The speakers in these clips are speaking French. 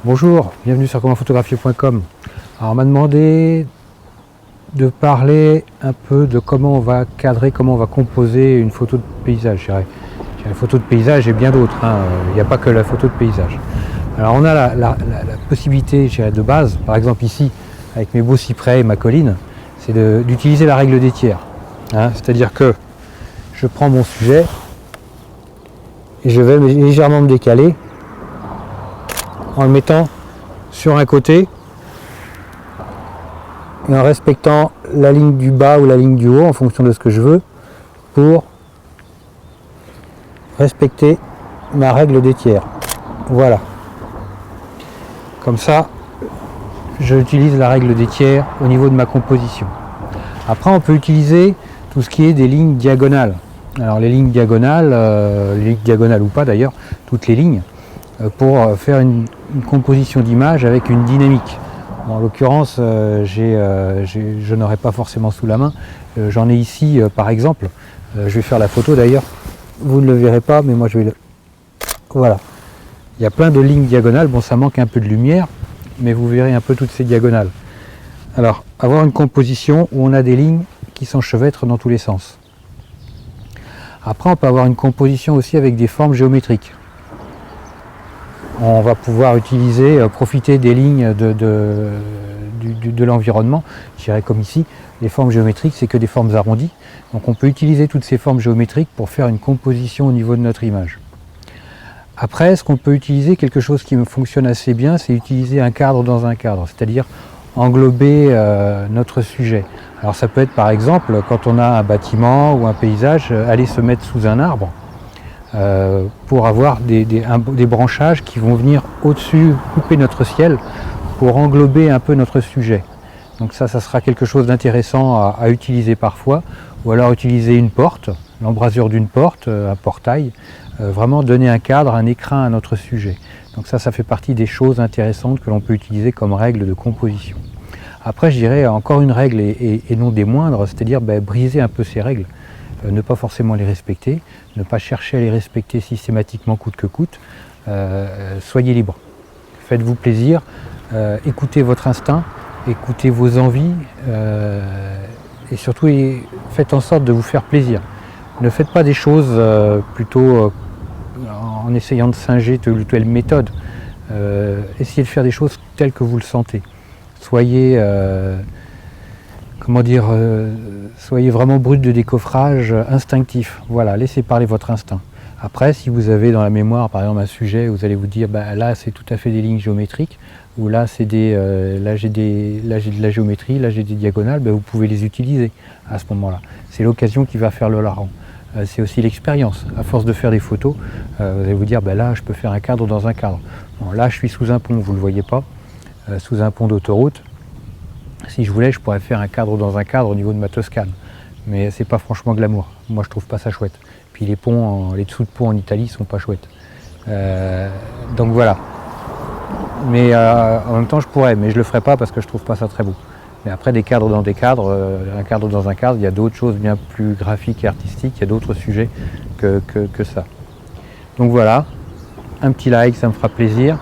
Bonjour, bienvenue sur commentphotographier.com. Alors on m'a demandé de parler un peu de comment on va cadrer, comment on va composer une photo de paysage. Je dirais la photo de paysage et bien d'autres, il n'y a pas que la photo de paysage. Alors on a la possibilité, je dirais, de base, par exemple ici, avec mes beaux cyprès et ma colline, c'est d'utiliser la règle des tiers. C'est-à-dire que je prends mon sujet et je vais légèrement me décaler en le mettant sur un côté et en respectant la ligne du bas ou la ligne du haut en fonction de ce que je veux pour respecter ma règle des tiers. Voilà. Comme ça, j'utilise la règle des tiers au niveau de ma composition. Après, on peut utiliser tout ce qui est des lignes diagonales. Alors les lignes diagonales ou pas d'ailleurs, toutes les lignes, pour faire une composition d'image avec une dynamique. Bon, en l'occurrence, je n'aurai pas forcément sous la main. J'en ai ici par exemple. Je vais faire la photo d'ailleurs. Vous ne le verrez pas, mais moi je vais le... Voilà. Il y a plein de lignes diagonales. Bon, ça manque un peu de lumière, mais vous verrez un peu toutes ces diagonales. Alors, avoir une composition où on a des lignes qui s'enchevêtrent dans tous les sens. Après, on peut avoir une composition aussi avec des formes géométriques. On va pouvoir profiter des lignes de l'environnement. Je dirais comme ici, les formes géométriques, c'est que des formes arrondies. Donc on peut utiliser toutes ces formes géométriques pour faire une composition au niveau de notre image. Après, ce qu'on peut utiliser, quelque chose qui me fonctionne assez bien, c'est utiliser un cadre dans un cadre, c'est-à-dire englober notre sujet. Alors ça peut être par exemple, quand on a un bâtiment ou un paysage, aller se mettre sous un arbre, pour avoir des branchages qui vont venir au-dessus, couper notre ciel, pour englober un peu notre sujet. Donc ça sera quelque chose d'intéressant à utiliser parfois, ou alors utiliser une porte, l'embrasure d'une porte, un portail, vraiment donner un cadre, un écrin à notre sujet. Donc ça fait partie des choses intéressantes que l'on peut utiliser comme règle de composition. Après, je dirais encore une règle et non des moindres, c'est-à-dire briser un peu ces règles. Ne pas forcément les respecter, ne pas chercher à les respecter systématiquement coûte que coûte. Soyez libre, faites-vous plaisir, écoutez votre instinct, écoutez vos envies et surtout faites en sorte de vous faire plaisir. Ne faites pas des choses plutôt en essayant de singer telle ou telle méthode. Essayez de faire des choses telles que vous le sentez. Soyez soyez vraiment brut de décoffrage, instinctif. Voilà, laissez parler votre instinct. Après, si vous avez dans la mémoire, par exemple, un sujet, vous allez vous dire, là, c'est tout à fait des lignes géométriques, ou là, là, j'ai de la géométrie, là, j'ai des diagonales, vous pouvez les utiliser à ce moment-là. C'est l'occasion qui va faire le larron. C'est aussi l'expérience. À force de faire des photos, vous allez vous dire, là, je peux faire un cadre dans un cadre. Bon, là, je suis sous un pont, vous ne le voyez pas, sous un pont d'autoroute. Si je voulais, je pourrais faire un cadre dans un cadre au niveau de ma Toscane. Mais c'est pas franchement glamour. Moi, je trouve pas ça chouette. Puis les ponts, les dessous de ponts en Italie sont pas chouettes. Donc voilà. Mais en même temps, je pourrais, mais je le ferai pas parce que je trouve pas ça très beau. Mais après, des cadres dans des cadres, un cadre dans un cadre, il y a d'autres choses bien plus graphiques et artistiques, il y a d'autres sujets que ça. Donc voilà, un petit like, ça me fera plaisir.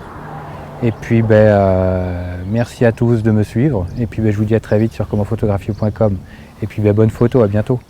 Et puis merci à tous de me suivre. Et puis je vous dis à très vite sur commentphotographier.com. Et puis bonne photo, à bientôt.